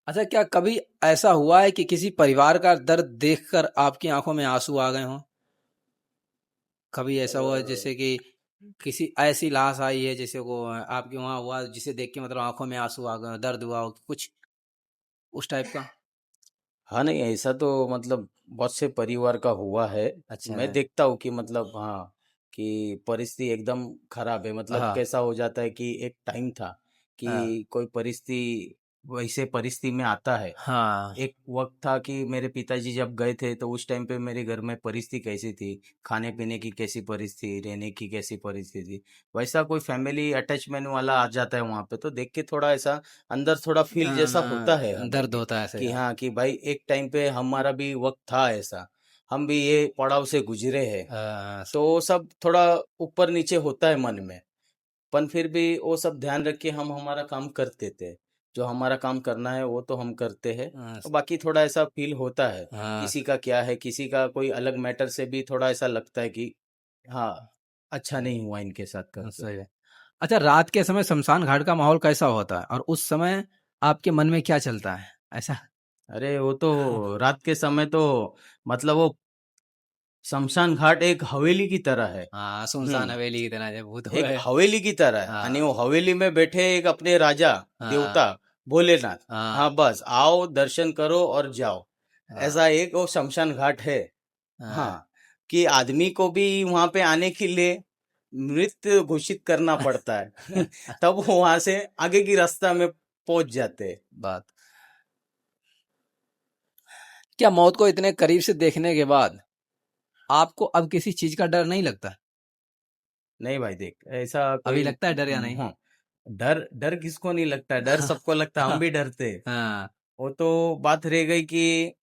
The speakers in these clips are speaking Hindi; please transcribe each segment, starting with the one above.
अच्छा, क्या कभी ऐसा हुआ है कि किसी परिवार का दर्द देखकर आपकी आंखों में आंसू आ गए हों? कभी ऐसा हुआ है जैसे कि किसी ऐसी लाश आई है जैसे को आपके वहां हुआ जिसे देख के मतलब आंखों में आंसू आ गए, दर्द हुआ हो कुछ उस टाइप का? हाँ, नहीं ऐसा तो मतलब बहुत से परिवार का हुआ है। अच्छा मैं है। देखता हूँ कि मतलब हाँ, कि परिस्थिति एकदम खराब है। मतलब हाँ कैसा हो जाता है कि एक टाइम था हाँ कि कोई परिस्थिति वैसे परिस्थिति में आता है। हाँ। एक वक्त था कि मेरे पिताजी जब गए थे तो उस टाइम पे मेरे घर में परिस्थिति कैसी थी, खाने पीने की कैसी परिस्थिति, रहने की कैसी परिस्थिति। वैसा कोई फैमिली अटैचमेंट वाला आ जाता है वहां पे, तो देख के थोड़ा ऐसा अंदर थोड़ा फील जैसा होता है हमें दर्द भी, होता है ऐसे। कि हाँ कि भाई एक टाइम पे हमारा भी वक्त था ऐसा, हम भी ये पड़ाव से गुजरे हैं। हाँ तो वो सब थोड़ा ऊपर नीचे होता है मन में, पर फिर भी वो सब ध्यान रख के हम हमारा काम करते थे। जो हमारा काम करना है वो तो हम करते हैं। हाँ और बाकी थोड़ा ऐसा फील होता है, हाँ, किसी का क्या है, किसी का कोई अलग मैटर से भी थोड़ा ऐसा लगता है कि हाँ, अच्छा नहीं हुआ इनके साथ करके। सही है। अच्छा, रात के समय शमशान घाट का माहौल कैसा होता है और उस समय आपके मन में क्या चलता है ऐसा? अरे वो तो रात के समय तो मतलब वो शमशान घाट एक हवेली की तरह है। हाँ, सुनसान हम्म। हवेली की तरह, जब भूत एक हुए। हवेली की तरह है, हाँ यानी वो हवेली में बैठे एक अपने राजा, हाँ देवता, भोलेनाथ। हाँ हाँ बस आओ दर्शन करो और जाओ। हाँ ऐसा एक वो शमशान घाट है। हाँ, हाँ। कि आदमी को भी वहां पे आने के लिए मृत घोषित करना पड़ता है तब वो वहां से आगे की रास्ता में पहुंच जाते हैं। बात, क्या मौत को इतने करीब से देखने के बाद आपको अब किसी चीज का डर नहीं लगता? नहीं भाई, देख ऐसा अभी कोई लगता है डर या नहीं? हाँ, डर डर किसको नहीं लगता है, डर सबको लगता है, हम भी डरते हैं। हाँ, वो तो बात रह गई कि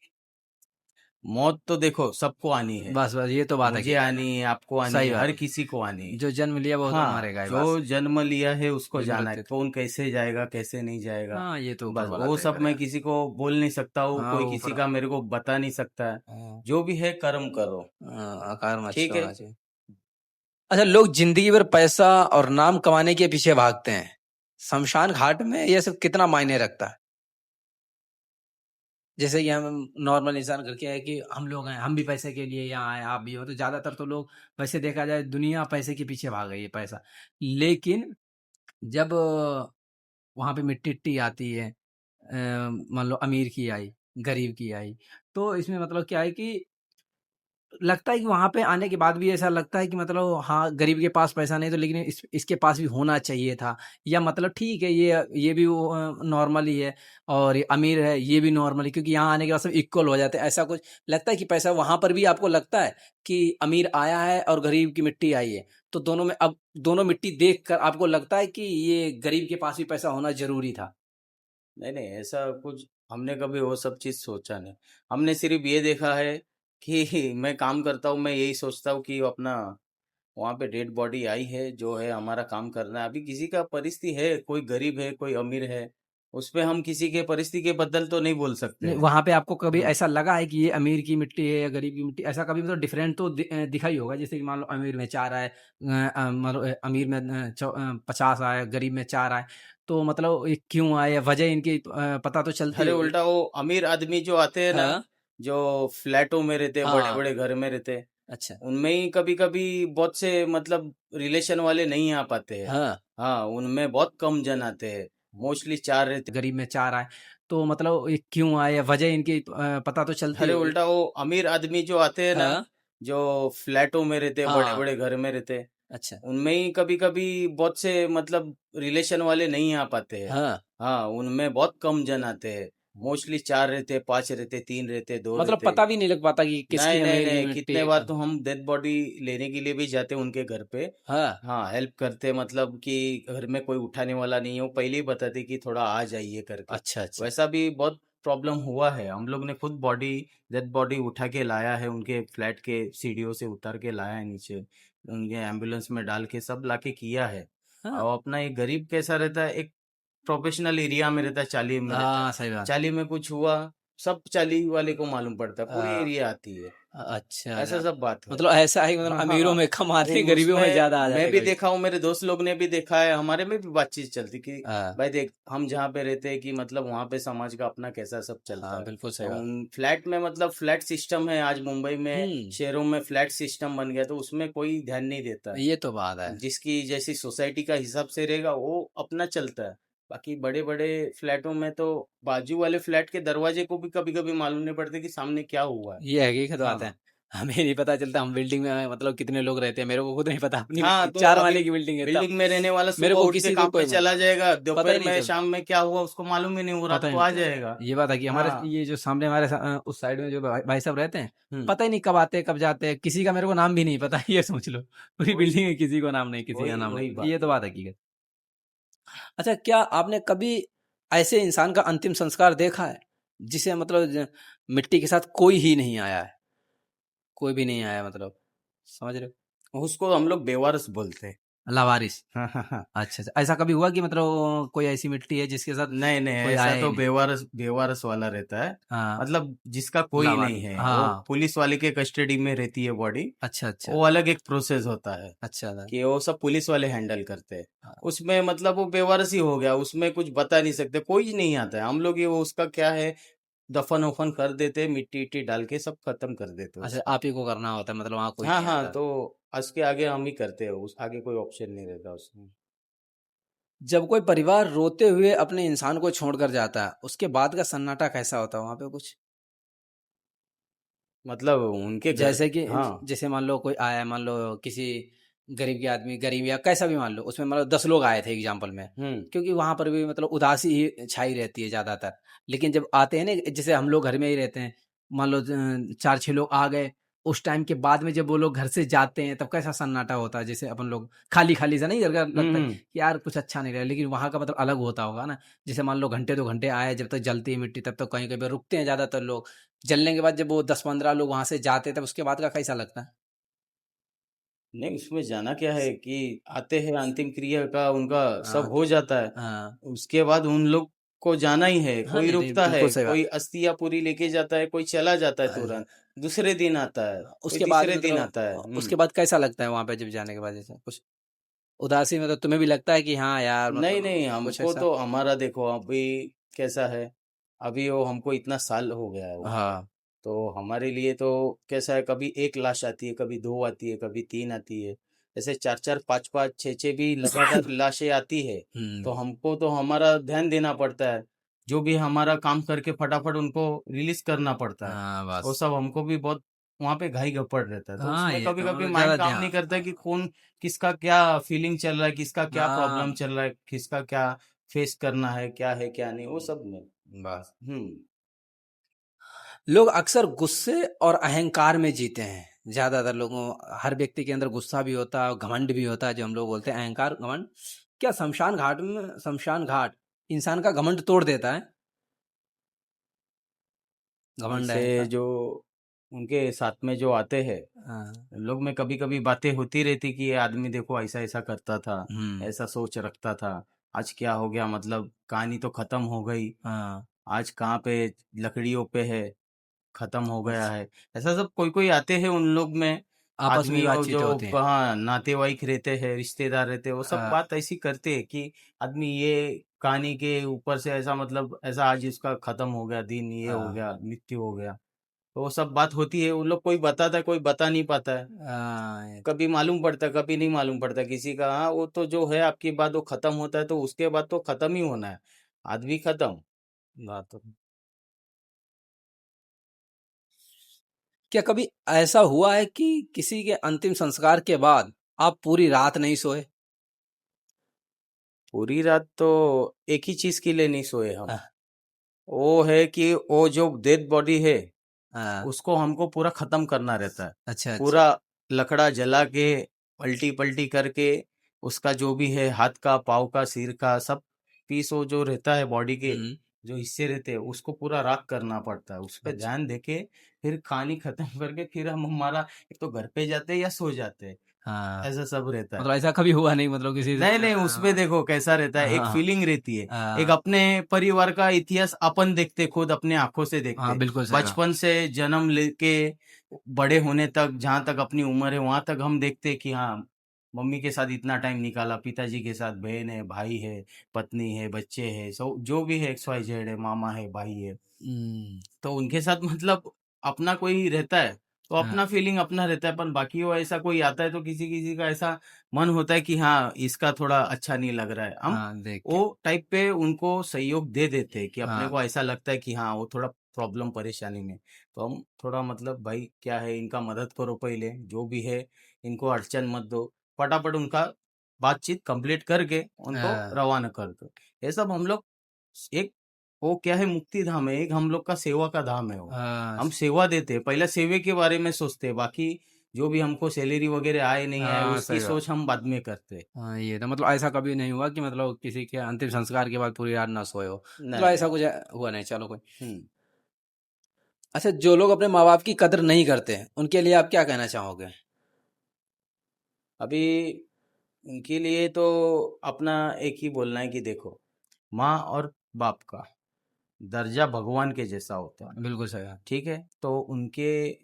मौत तो देखो सबको आनी है। बस बस ये तो बात है मुझे कि आनी है, आपको आनी सही है, बात हर है। किसी को आनी है। जो जन्म लिया वो तो हाँ, मरेगा ही, जो बस। जन्म लिया है उसको ये जाना है, मृत्यु तो, कौन कैसे जाएगा कैसे नहीं जाएगा। हाँ ये तो ऊपर बस वाला वो तय सब मैं करेगा। किसी को बोल नहीं सकता हूँ, हाँ कोई वो किसी ऊपर। का मेरे को बता नहीं सकता है। हाँ, जो भी है कर्म करो। आकार में अच्छा ठीक है। होना चाहिए। अच्छा, लोग जिंदगी भर पैसा और नाम कमाने के पीछे भागते हैं, शमशान घाट में यह सब कितना मायने रखता है? जैसे कि हम नॉर्मल इंसान करके है कि हम लोग हैं, हम भी पैसे के लिए यहाँ आए, आप भी हो, तो ज्यादातर तो लोग, वैसे देखा जाए दुनिया पैसे के पीछे भाग गई है, पैसा। लेकिन जब वहां पे मिट्टी टिट्टी आती है, मान लो अमीर की आई, गरीब की आई, तो इसमें मतलब क्या है कि लगता है कि वहां पे आने के बाद भी ऐसा लगता है कि मतलब हाँ, गरीब के पास पैसा नहीं तो लेकिन इसके पास भी होना चाहिए था, या मतलब ठीक है, ये भी वो नॉर्मल ही है, और ये अमीर है ये भी नॉर्मल है, क्योंकि यहाँ आने के बाद सब इक्वल हो जाते हैं, ऐसा कुछ लगता है कि पैसा वहां पर भी आपको लगता है कि अमीर आया है और गरीब की मिट्टी आई है, तो दोनों में अब दोनों मिट्टी देख कर आपको लगता है कि ये गरीब के पास भी पैसा होना जरूरी था? नहीं नहीं, ऐसा कुछ हमने कभी वो सब चीज सोचा नहीं। हमने सिर्फ ये देखा है कि मैं काम करता हूँ, मैं यही सोचता हूँ कि अपना वहां पे डेड बॉडी आई है, जो है हमारा काम करना है। अभी किसी का परिस्थिति है, कोई गरीब है कोई अमीर है, उस पे हम किसी के परिस्थिति के बदल तो नहीं बोल सकते नहीं, हैं। वहां पे आपको कभी हम्म। ऐसा लगा है कि ये अमीर की मिट्टी है या गरीब की मिट्टी, ऐसा कभी मतलब डिफरेंट तो दिखा ही होगा, जैसे कि मान लो अमीर में 4 आए, मान लो अमीर में 50 आए, गरीब में 4 आए, तो मतलब ये क्यों आए, वजह इनकी पता तो चलती अरे होगी। उल्टा वो अमीर आदमी जो आते हैं ना, हाँ जो फ्लैटों में रहते हैं, बड़े हाँ। बड़े घर में रहते हैं, अच्छा। उनमें ही कभी कभी बहुत से मतलब रिलेशन वाले नहीं आ पाते हैं। हाँ, हाँ, उनमें बहुत कम जन आते हैं, मोस्टली चार रहते गरीब में 4 आए, तो मतलब ये क्यों आए, वजह इनकी पता तो हैं। चलती अरे होगी। उल्टा वो अमीर आदमी जो आते हैं ना, हाँ जो फ्लैटों में रहते हैं, बड़े हाँ। बड़े घर में रहते हैं, अच्छा। उनमें ही कभी कभी बहुत से मतलब रिलेशन वाले नहीं आ पाते हैं। हाँ, हाँ, उनमें बहुत कम जन आते हैं, मोस्टली चार रहते, पांच रहते, तीन रहते, दो मतलब रहते। पता भी नहीं लग पाता कि किसकी नहीं नहीं अमीर की नहीं, मिट्टी कितने बार है। तो हम डेड बॉडी लेने के लिए भी जाते हैं उनके घर पे। हाँ। हाँ, हेल्प करते, मतलब कि घर में कोई उठाने वाला नहीं हो, पहले ही बताते कि थोड़ा आ जाइए करके। अच्छा अच्छा। वैसा भी बहुत प्रॉब्लम हुआ है, हम लोग ने खुद बॉडी, डेड बॉडी उठा के लाया है, उनके फ्लैट के सीढ़ियों से उतार के लाया है नीचे, उनके एम्बुलेंस में डाल के सब लाके किया है। हाँ और अपना एक गरीब कैसा रहता है, एक प्रोफेशनल एरिया में रहता है, चाली में रहता है। हाँ, सही बात। चाली में कुछ हुआ, सब चाली वाले को मालूम पड़ता है, पूरी हाँ एरिया आती है। अच्छा, ऐसा सब बात है। मतलब ऐसा है कि मतलब हाँ हाँ अमीरों हाँ। में कम आते अरे हैं, गरीबों में उसमें ज्यादा आ मैं जाते भी कभी। देखा हूँ, मेरे दोस्त लोग ने भी देखा है, हमारे में भी बातचीत चलती कि हाँ भाई देख, हम जहाँ पे रहते हैं कि मतलब वहाँ पे समाज का अपना कैसा सब चलता हाँ, है। बिल्कुल सही तो बात। फ्लैट में मतलब फ्लैट सिस्टम है, आज मुंबई में हम्म, शहरों में फ्लैट सिस्टम बन गया, तो उसमें कोई ध्यान नहीं देता है। ये तो बात है। जिसकी जैसी सोसाइटी का हिसाब से रहेगा वो अपना चलता है। बाकी बड़े बड़े फ्लैटों में तो बाजू वाले फ्लैट के दरवाजे को भी कभी कभी मालूम नहीं पड़ते कि सामने क्या हुआ है। ये हकीकत बात है। हाँ हमें नहीं पता चलता हम बिल्डिंग में मतलब कितने लोग रहते हैं, मेरे को खुद नहीं पता अपनी हाँ। तो चार अभी माले की बिल्डिंग है तब बिल्डिंग में रहने वाला मेरे सुबह को उठ के किसी को काम पे कोई चला जाएगा, पता ही दोपहर नहीं में चलता। शाम में क्या हुआ उसको मालूम ही नहीं, वो पता रात ही को आ नहीं जाएगा। ये बात है कि हमारे हाँ। ये जो सामने हमारे उस साइड में जो भाई साहब रहते हैं, हम्म। पता ही नहीं कब आते हैं कब जाते हैं, किसी का मेरे को नाम भी नहीं पता ये सोच लो, पूरी वही बिल्डिंग में किसी को नाम नहीं, किसी का वही नाम वही नहीं, ये बात तो है। बात हकीकत। अच्छा, क्या आपने कभी ऐसे इंसान का अंतिम संस्कार देखा है जिसे मतलब मिट्टी के साथ कोई ही नहीं आया है, कोई भी नहीं आया, मतलब समझ रहे उसको हम लोग बेवारस बोलते हैं। हो, लावारिस। हाँ हाँ हाँ। अच्छा अच्छा, ऐसा कभी हुआ कि मतलब कोई ऐसी मिट्टी है जिसके साथ नहीं नहीं, कोई ऐसा आया ही तो नहीं? बेवारस बेवारस वाला रहता है। हाँ, मतलब जिसका कोई नहीं लावारिस, है, हाँ वो हाँ। पुलिस वाले के कस्टडी में रहती है बॉडी। अच्छा अच्छा वो अलग एक प्रोसेस होता है अच्छा था। कि वो सब पुलिस वाले हैंडल करते हैं। हाँ, उसमें मतलब वो बेवारस ही हो गया, उसमें कुछ बता नहीं सकते, कोई नहीं आता है। हम लोग ये वो उसका क्या है, दफन वफन कर देते हैं, मिट्टी इट्टी डाल के सब खत्म कर देते हैं अच्छा, उसका। आप ही को करना होता है, मतलब वहाँ कोई हाँ नहीं हाँ। आता। तो उसके आगे हम ही करते हैं, उस आगे कोई ऑप्शन नहीं रहता उसमें। जब कोई परिवार रोते हुए अपने इंसान को छोड़कर जाता है, उसके बाद का सन्नाटा कैसा होता है वहाँ पे कुछ? मतलब उनके घर। जैसे कि हाँ। जैसे मान लो कोई आया, मान लो किसी गरीब के आदमी, गरीब या कैसा भी मान लो, उसमें मतलब 10 लोग आए थे एग्जाम्पल में, हम्म। क्योंकि वहां पर भी मतलब उदासी ही छाई रहती है ज्यादातर। लेकिन जब आते हैं ना, जैसे हम लोग घर में ही रहते हैं, मान लो 4-6 लोग आ गए, उस टाइम के बाद में जब वो लोग घर से जाते हैं तब कैसा सन्नाटा होता है, जैसे अपन लोग खाली खाली सा नहीं घर का लगता है हम्म। कि यार कुछ अच्छा नहीं रहा, लेकिन वहां का मतलब अलग होता होगा ना। जैसे मान लो घंटे 2 घंटे आए, जब तक जलती है मिट्टी तब तक कहीं कहीं पे रुकते हैं ज्यादातर लोग, जलने के बाद जब वो 10-15 लोग वहां से जाते हैं तब उसके बाद का कैसा लगता है? नहीं, उसमें जाना क्या है कि आते हैं, अंतिम क्रिया का उनका सब हाँ हो जाता है। हाँ उसके बाद उन लोग को जाना ही है, हाँ, कोई नहीं नहीं, रुकता है, बिल्कुल सही बात। कोई अस्थियां पूरी लेके जाता है, कोई चला जाता है अ, तुरंत, दूसरे दिन आता है, कोई उसके बाद तीसरे दिन मतलब आता है। हम्म। उसके बाद कैसा लगता है वहां पे जब जाने के बाद, जैसा कुछ उदासी, मतलब तुम्हें भी लगता है कि हाँ यार नहीं मतलब नहीं, कुछ हमको ऐसा? तो हमारा देखो अभी कैसा है, अभी वो हमको इतना साल हो गया है वहाँ पे। हाँ। तो हमारे लिए तो कैसा है, कभी एक लाश आती है, कभी दो आती है, कभी तीन आती है, ऐसे चार चार पांच पांच छः छः भी लगातार लाशें आती है। तो हम्म। हमको तो हमारा ध्यान देना पड़ता है, जो भी हमारा काम करके फटाफट उनको रिलीज करना पड़ता है। हाँ वो बस। सब हमको भी बहुत वहाँ पे घाई गपड़ रहता है, तो हाँ, उसमें ये कभी तो कभी मतलब माइंड ज्यादा काम नहीं ध्यान। करता कि कौन किसका क्या फीलिंग चल रहा है, किसका क्या प्रॉब्लम हाँ चल रहा है, किसका क्या फेस करना है क्या नहीं, वो सब में। बस। हम्म। लोग अक्सर गुस्से और अहंकार में जीते हैं, ज्यादातर लोगों, हर व्यक्ति के अंदर गुस्सा भी होता है और घमंड भी होता है, जो हम लोग बोलते हैं अहंकार घमंड। क्या शमशान घाट इंसान का घमंड तोड़ देता है? घमंड ऐसे अहंकार। जो उनके साथ में जो आते हैं हाँ। लोग में कभी कभी बातें होती रहती कि ये आदमी देखो ऐसा ऐसा करता था, हम्म। ऐसा सोच रखता था, आज क्या हो गया, मतलब कहानी तो खत्म हो गई, हाँ। आज कहाँ पे लकड़ियों पे है, खत्म हो गया अच्छा, है। ऐसा सब कोई कोई आते हैं उन लोग में। आपस में आदमी और बातचीतें जो होती हैं। हाँ नातेवाईक रहते हैं, रिश्तेदार रहते हैं, वो सब हाँ बात ऐसी करते हैं कि आदमी ये कहानी के ऊपर से ऐसा, मतलब ऐसा आज इसका खत्म हो गया, दिन ये हो हाँ गया, मृत्यु हो गया। तो वो सब बात होती है, उन लोग कोई बताता है, कोई बता नहीं पाता है। हाँ, कभी मालूम पड़ता है, कभी नहीं मालूम पड़ता किसी का। हाँ वो तो जो है आपकी बात, वो खत्म होता है तो उसके बाद तो खत्म ही होना है, आदमी खत्म। बात तो क्या कभी ऐसा हुआ है कि किसी के अंतिम संस्कार के बाद आप पूरी रात नहीं सोए? पूरी रात तो एक ही चीज के लिए नहीं सोए हम। हाँ वो है कि वो जो डेड बॉडी है हाँ, उसको हमको पूरा खत्म करना रहता है। अच्छा अच्छा। पूरा लकड़ा जला के पलटी पलटी करके उसका जो भी है, हाथ का, पाँव का, सिर का सब पीस, वो जो रहता है बॉडी के हम्म। जो हिस्से रहते हैं उसको पूरा राख करना पड़ता है, उस पर अच्छा। ध्यान देके फिर कहानी खत्म करके फिर हम हमारा एक तो घर पे जाते हैं या सो जाते हैं। हाँ, ऐसा सब रहता है। मतलब ऐसा कभी हुआ नहीं, मतलब किसी नहीं नहीं, उसमें देखो कैसा रहता है, एक हाँ, फीलिंग रहती है, एक हाँ, अपने परिवार का इतिहास अपन देखते, खुद अपने आंखों से हाँ, देखते, बिल्कुल सही कहा। बचपन से जन्म लेके बड़े होने तक, जहां तक अपनी उम्र है वहां तक हम देखते कि हाँ, मम्मी के साथ इतना टाइम निकाला, पिताजी के साथ बहन है, भाई है, पत्नी है, बच्चे है, सब जो भी है, एक्स वाई जेड है, मामा है, भाई है, हुँ, तो उनके साथ मतलब अपना कोई रहता है, तो हाँ, अपना फीलिंग अपना रहता है, पर बाकी वो ऐसा कोई आता है तो किसी किसी का ऐसा मन होता है कि हाँ, इसका थोड़ा अच्छा नहीं लग रहा है, हम हाँ, देख के। वो टाइप पे उनको सहयोग दे देते हैं कि अपने हाँ, को ऐसा लगता है कि हाँ, वो थोड़ा प्रॉब्लम परेशानी में, तो हम थोड़ा मतलब भाई क्या है, इनका मदद करो, पहले जो भी है इनको अड़चन मत दो, फटाफट उनका बातचीत कंप्लीट करके उनको हाँ, रवाना कर दो। ये सब हम लोग एक, वो क्या है, मुक्ति धाम है एक, हम लोग का सेवा का धाम है वो, हाँ, हम सेवा देते हैं, पहले सेवे के बारे में सोचते हैं, बाकी जो भी हमको सैलरी वगैरह आए नहीं आए हाँ, उसकी सही बात। सोच हम बाद में करते हैं। हाँ, ये था मतलब ऐसा कभी नहीं हुआ कि मतलब किसी के अंतिम संस्कार के बाद पूरी रात ना सोए हो, मतलब नहीं ऐसा नहीं। कुछ हुआ नहीं, चलो कोई। हम्म। अच्छा, जो लोग अपने माँ-बाप की कदर नहीं करते हैं, उनके लिए आप क्या कहना चाहोगे? अभी उनके लिए तो अपना एक ही बोलना है कि देखो, माँ और बाप का दर्जा भगवान के जैसा होता है, बिल्कुल सही बात। ठीक है, तो उनके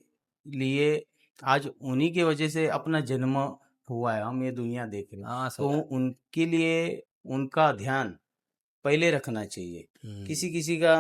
लिए आज उन्हीं की वजह से अपना जन्म हुआ है, हम ये दुनिया देख रहे हैं, हाँ, सही तो बात। उनके लिए उनका ध्यान पहले रखना चाहिए। हुँ, किसी किसी का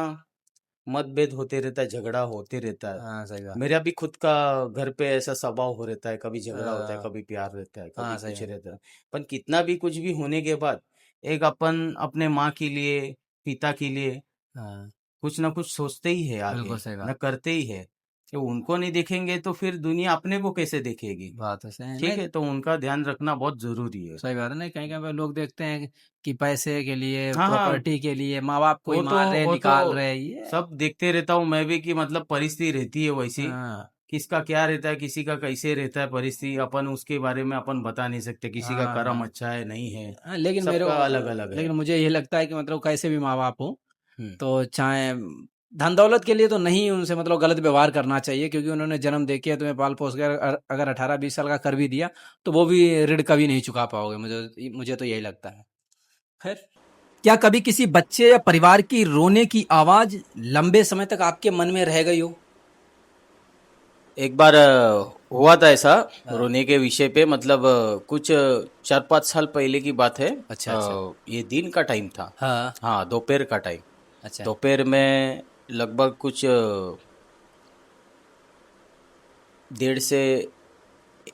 मतभेद होते रहता है, झगड़ा होते रहता है, हाँ, सही बात। मेरा भी खुद का घर पे ऐसा स्वभाव हो रहता है, कभी झगड़ा होता है, अ, कभी प्यार रहता है, कभी हाँ, सही कुछ बात। रहता है, पर कितना भी कुछ भी होने के बाद एक अपन अपने माँ के लिए, पिता के लिए हाँ, कुछ ना कुछ सोचते ही है बिल्कुल आगे, सही न बात। करते ही है, कि उनको नहीं देखेंगे तो फिर दुनिया अपने को कैसे देखेगी। बात तो सही है। ठीक नहीं, है, तो उनका ध्यान रखना बहुत जरूरी है। सही बात है। नहीं, कहीं-कहीं पे लोग देखते हैं कि पैसे के लिए, हाँ हाँ, प्रॉपर्टी के लिए माँ-बाप को ही वो तो मार रहे, वो तो निकाल रहे, ये सब देखते रहता हूँ मैं भी, कि मतलब परिस्थिति रहती है वैसी, हाँ, किसका क्या रहता है, किसी का कैसे रहता है परिस्थिति, अपन उसके बारे में अपन बता नहीं सकते, किसी का कर्म हाँ। अच्छा है नहीं है, हाँ, लेकिन सबका अलग अलग है। लेकिन मुझे ये लगता है कि मतलब कैसे भी माँ-बाप हों, हम्म। तो चाहे धन दौलत के लिए तो नहीं उनसे मतलब गलत व्यवहार करना चाहिए, क्योंकि उन्होंने जन्म दे के तुम्हें पाल पोस कर अगर 18-20 साल का कर भी दिया तो वो भी ऋण कभी नहीं चुका पाओगे, मुझे मुझे तो यही लगता है। खैर, क्या कभी किसी बच्चे या परिवार की रोने की आवाज लंबे समय तक आपके मन में रह गई हो? एक बार हुआ था ऐसा, हाँ, रोने के विषय पे, मतलब कुछ 4-5 साल पहले की बात है। अच्छा, अच्छा। ये दिन का टाइम था, हाँ, हाँ, दोपहर का टाइम, अच्छा। दोपहर में लगभग कुछ 1:30 से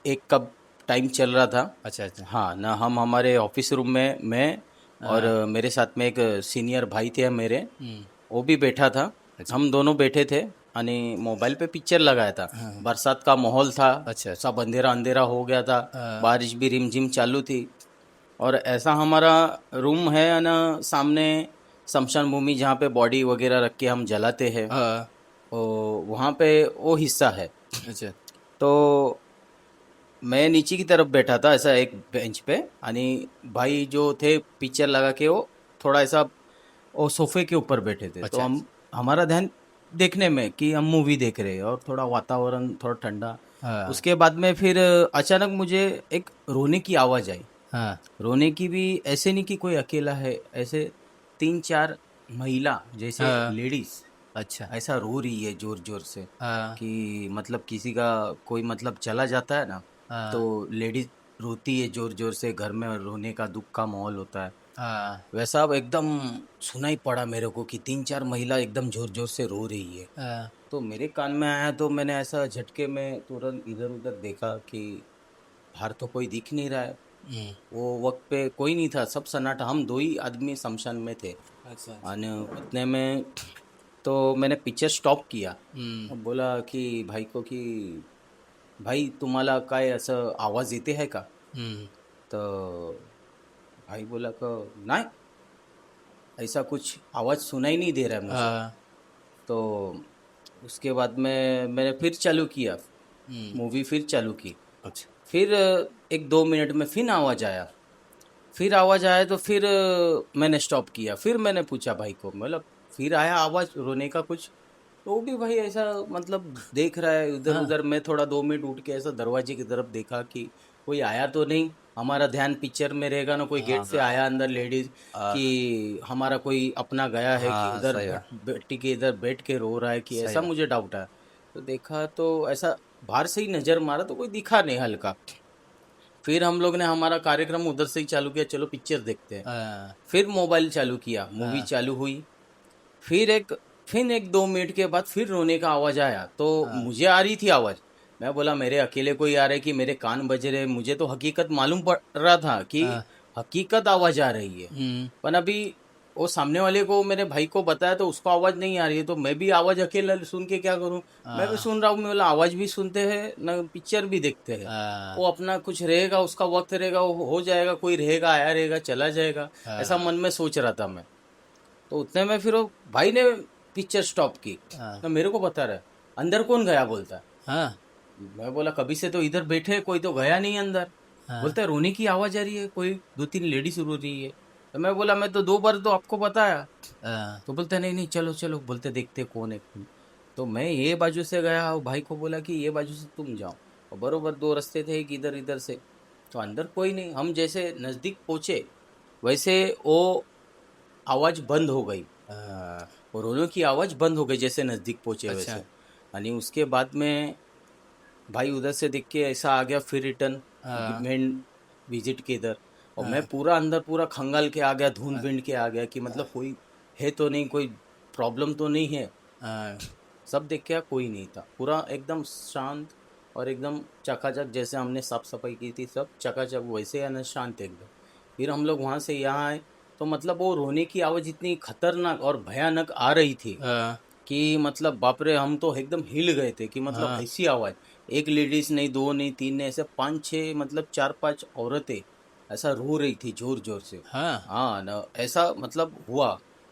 1 का टाइम चल रहा था। अच्छा, अच्छा। हाँ ना, हम हमारे ऑफिस रूम में, मैं और हाँ, मेरे साथ में एक सीनियर भाई थे मेरे, हुँ, वो भी बैठा था, अच्छा। हम दोनों बैठे थे, आणि मोबाइल पे पिक्चर लगाया था, हाँ, बरसात का माहौल था, अच्छा, अच्छा। सब अंधेरा अंधेरा हो गया था, बारिश भी रिमझिम चालू थी, और ऐसा हमारा रूम है ना, सामने शमशान भूमि जहाँ पे बॉडी वगैरह रख के हम जलाते हैं, हाँ, वो वहाँ पे वो हिस्सा है, अच्छा। तो मैं नीचे की तरफ बैठा था ऐसा एक बेंच पे, आणि भाई जो थे पिक्चर लगा के वो थोड़ा ऐसा वो सोफे के ऊपर बैठे थे, तो अच्छा, हम अच्छा। हमारा ध्यान देखने में कि हम मूवी देख रहे हैं और थोड़ा वातावरण थोड़ा ठंडा। हाँ, उसके बाद में फिर अचानक मुझे एक रोने की आवाज़ आई, हाँ, रोने की भी ऐसे नहीं कि कोई अकेला है, ऐसे 3-4 महिला जैसे हाँ, लेडीज अच्छा। ऐसा रो रही है जोर जोर से, हाँ, कि मतलब किसी का कोई मतलब चला जाता है ना, तो हाँ, लेडीज रोती है जोर जोर से, घर में रोने का दुख का माहौल होता है, हाँ, वैसा अब एकदम सुनाई पड़ा मेरे को कि 3-4 महिला एकदम जोर जोर से रो रही है, हाँ, तो मेरे कान में आया, तो मैंने ऐसा झटके में तुरंत इधर उधर देखा कि बाहर तो कोई दिख नहीं रहा है, हुँ, वो वक्त पे कोई नहीं था, सब सन्नाटा, हम दो ही आदमी शमशान में थे, अच्छा, अच्छा। और उतने में तो मैंने पिक्चर स्टॉप किया, हुँ, बोला कि भाई को कि भाई तुम्हाला काय असं आवाज येते आहे का, हुँ, तर भाई बोला कि नहीं, ऐसा कुछ आवाज सुनाई नहीं दे रहा है मुझे, हाँ, तो उसके बाद में मैंने फिर चालू किया, हुँ, मूवी फिर चालू की, अच्छा, फिर 1-2 मिनट में फिर आवाज आया, फिर आवाज आया, तो फिर मैंने स्टॉप किया, फिर मैंने पूछा भाई को, मतलब फिर आया आवाज रोने का कुछ, तो वो भी भाई ऐसा मतलब देख रहा है इधर हाँ, उधर, मैं थोड़ा 2 मिनट उठ के ऐसा दरवाजे की तरफ देखा कि कोई आया तो नहीं, हमारा ध्यान पिक्चर में रहेगा ना, कोई गेट हाँ से आया अंदर लेडीज हाँ कि हमारा कोई अपना गया है कि हाँ, उधर सही बात, बेटी के इधर बैठ के रो रहा है, कि सही ऐसा बात। मुझे डाउट है। तो देखा तो ऐसा बाहर से ही नजर मारा तो कोई दिखा नहीं हल्का। फिर हम लोग ने हमारा कार्यक्रम उधर से ही चालू किया, चलो पिक्चर देखते हैं। हाँ फिर मोबाइल चालू किया, मूवी हाँ चालू हुई। फिर एक 2 मिनट के बाद फिर रोने का आवाज आया, तो हाँ मुझे आ रही थी आवाज। मैं बोला मेरे अकेले कोई आ रहा है कि मेरे कान बज रहे हैं? मुझे तो हकीकत मालूम पड़ रहा था कि हाँ, हकीकत आवाज आ रही है। पर अभी वो सामने वाले को, मेरे भाई को बताया तो उसको आवाज नहीं आ रही है, तो मैं भी आवाज अकेला सुन के क्या करूं? मैं भी हाँ सुन रहा हूँ, मैं बोला आवाज भी सुनते हैं ना, पिक्चर भी देखते हैं। हाँ वो अपना कुछ रहेगा, उसका वक्त रहेगा, वो हो जाएगा, कोई रहेगा आया रहेगा चला जाएगा, ऐसा हाँ मन में सोच रहा था मैं। तो उतने में फिर वो भाई ने पिक्चर स्टॉप की, हाँ तो मेरे को बता रहा है अंदर कौन गया, बोलता है। हाँ मैं बोला कभी से तो इधर बैठे हैं, कोई तो गया नहीं अंदर। हाँ बोलता है रोने की आवाज आ रही है, कोई 2-3 लेडीज रो रही है। तो मैं बोला मैं तो 2 बार तो आपको बताया। हाँ तो बोलते नहीं नहीं चलो चलो, बोलते देखते कौन है कौन। तो मैं ये बाजू से गया और भाई को बोला कि ये बाजू से तुम जाओ, और बरोबर 2 रास्ते थे, एक इधर इधर से। तो अंदर कोई नहीं, हम जैसे नजदीक पहुंचे वैसे वो आवाज बंद हो गई, हाँ, और रोने की आवाज बंद हो गई जैसे नजदीक पहुंचे अच्छा वैसे। यानी उसके बाद में भाई उधर से देख के ऐसा आ गया, फिर रिटर्न हाँ मेन विजिट के इधर। और मैं हाँ पूरा अंदर पूरा खंगाल के आ गया, ढूंढ हाँ बिंड के आ गया कि मतलब कोई है तो नहीं, कोई प्रॉब्लम तो नहीं है। हाँ सब देख के कोई नहीं था, पूरा एकदम शांत और एकदम चकाचक, जैसे हमने साफ सफाई की थी सब चकाचक वैसे है ना, शांत एकदम। फिर हम लोग वहाँ से यहाँ आए, तो मतलब वो रोने की आवाज़ इतनी खतरनाक और भयानक आ रही थी हाँ कि मतलब बाप रे, हम तो एकदम हिल गए थे कि मतलब हाँ ऐसी आवाज़। एक लेडीज नहीं, दो नहीं, तीन नहीं, ऐसे 5-6 मतलब 4-5 औरतें ऐसा रो रही थी जोर जोर से। हाँ हाँ ना, ऐसा मतलब हुआ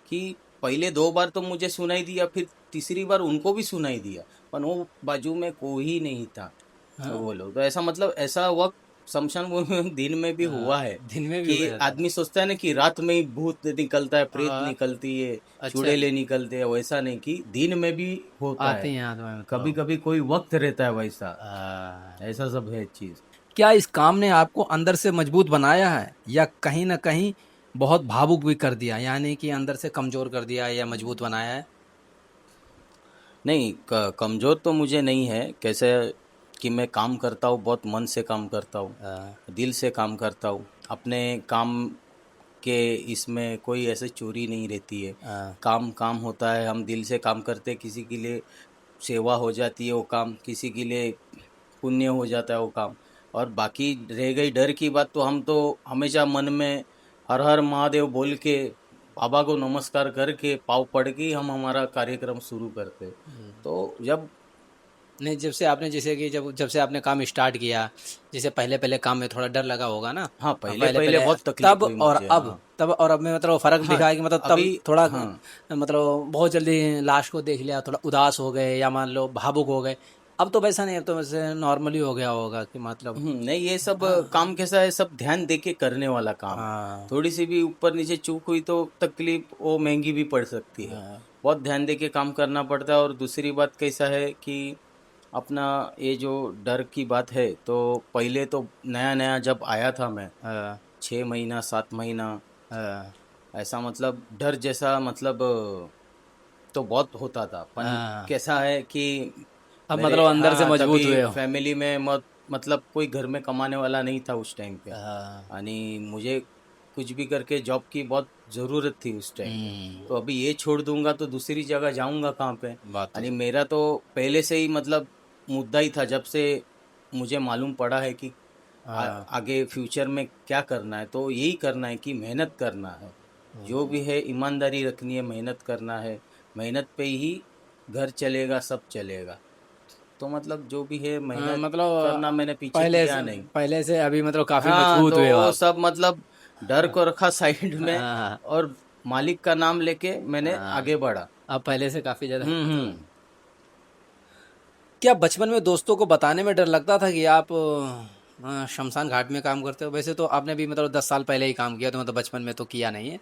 कि पहले 2 बार तो मुझे सुनाई दिया, फिर तीसरी बार उनको भी सुनाई दिया, पर वो बाजू में कोई नहीं था। हाँ वो लोग तो ऐसा मतलब ऐसा वक्त शमशान भूमि में दिन में भी हाँ, हुआ है दिन में भी कि हो जाता है। आदमी सोचता है ना कि रात में ही भूत निकलता है, प्रेत हाँ, निकलती है, अच्छा, चुड़ैले निकलते हैं, वैसा नहीं कि दिन में भी होता आते है। हैं हाथ में कभी मतलब। कभी कोई वक्त रहता है वैसा, आ, ऐसा सब है चीज। क्या इस काम ने आपको अंदर से मजबूत बनाया है या कहीं ना कहीं बहुत भावुक भी कर दिया, यानी कि अंदर से कमजोर कर दिया या मजबूत बनाया है? नहीं, कमजोर तो मुझे नहीं है, कैसे कि मैं काम करता हूँ, बहुत मन से काम करता हूँ, आ, दिल से काम करता हूँ अपने काम के। इसमें कोई ऐसे चोरी नहीं रहती है। आ, काम काम होता है, हम दिल से काम करते हैं, किसी के लिए सेवा हो जाती है वो काम, किसी के लिए पुण्य हो जाता है वो काम। और बाकी रह गई डर की बात, तो हम तो हमेशा मन में हर हर महादेव बोल के, बाबा को नमस्कार करके, पाँव पड़ के ही हम हमारा कार्यक्रम शुरू करते हैं। तो जब नहीं, जब से आपने जैसे कि जब जब से आपने काम स्टार्ट किया, जैसे पहले पहले काम में थोड़ा डर लगा होगा ना? हाँ, पहले पहले पहले पहले बहुत तकलीफ तब हुई और मुझे। अब, हाँ तब और अब में मतलब फर्क हाँ, दिखा है कि मतलब अभी तब थोड़ा हाँ। मतलब बहुत जल्दी लाश को देख लिया, थोड़ा उदास हो गए या मान लो भावुक हो गए। अब तो वैसा नहीं, अब तो वैसे नॉर्मली हो गया होगा कि मतलब। नहीं, ये सब हाँ काम कैसा है, सब ध्यान दे के करने वाला काम है। हाँ थोड़ी सी भी ऊपर नीचे चूक हुई तो तकलीफ वो महंगी भी पड़ सकती है। हाँ बहुत ध्यान दे के काम करना पड़ता है। और दूसरी बात कैसा है कि अपना ये जो डर की बात है, तो पहले तो नया नया जब आया था मैं, हाँ 6 महीना 7 महीना हाँ ऐसा मतलब डर जैसा मतलब तो बहुत होता था। पर हाँ। कैसा है कि अब मेरे, मतलब अंदर से हाँ, मजबूत तभी हुए हो। फैमिली में मतलब कोई घर में कमाने वाला नहीं था उस टाइम पे। हाँ, यानी मुझे कुछ भी करके जॉब की बहुत ज़रूरत थी उस टाइम पे। तो हम्म, अभी ये छोड़ दूंगा तो दूसरी जगह जाऊंगा कहाँ पे? बात तो यानी मेरा तो पहले से ही मतलब मुद्दा ही था, जब से मुझे मालूम पड़ा है कि हाँ आगे फ्यूचर में क्या करना है, तो यही करना है कि मेहनत करना है। जो भी है ईमानदारी रखनी है, मेहनत करना है। मेहनत पे ही घर चलेगा, सब चलेगा। तो मतलब जो भी है हाँ, मेहनत करना, मतलब मैंने पीछे किया नहीं। पहले से अभी मतलब काफी हाँ, मजबूत तो हुए हो वो आप। सब मतलब डर को रखा साइड में, हाँ और मालिक का नाम लेके मैंने हाँ, आगे बढ़ा। अब पहले से काफी ज्यादा मतलब। हम्म। क्या बचपन में दोस्तों को बताने में डर लगता था कि आप शमशान घाट में काम करते हो? वैसे तो आपने भी मतलब 10 साल पहले ही काम किया, तो मतलब बचपन में तो किया नहीं है।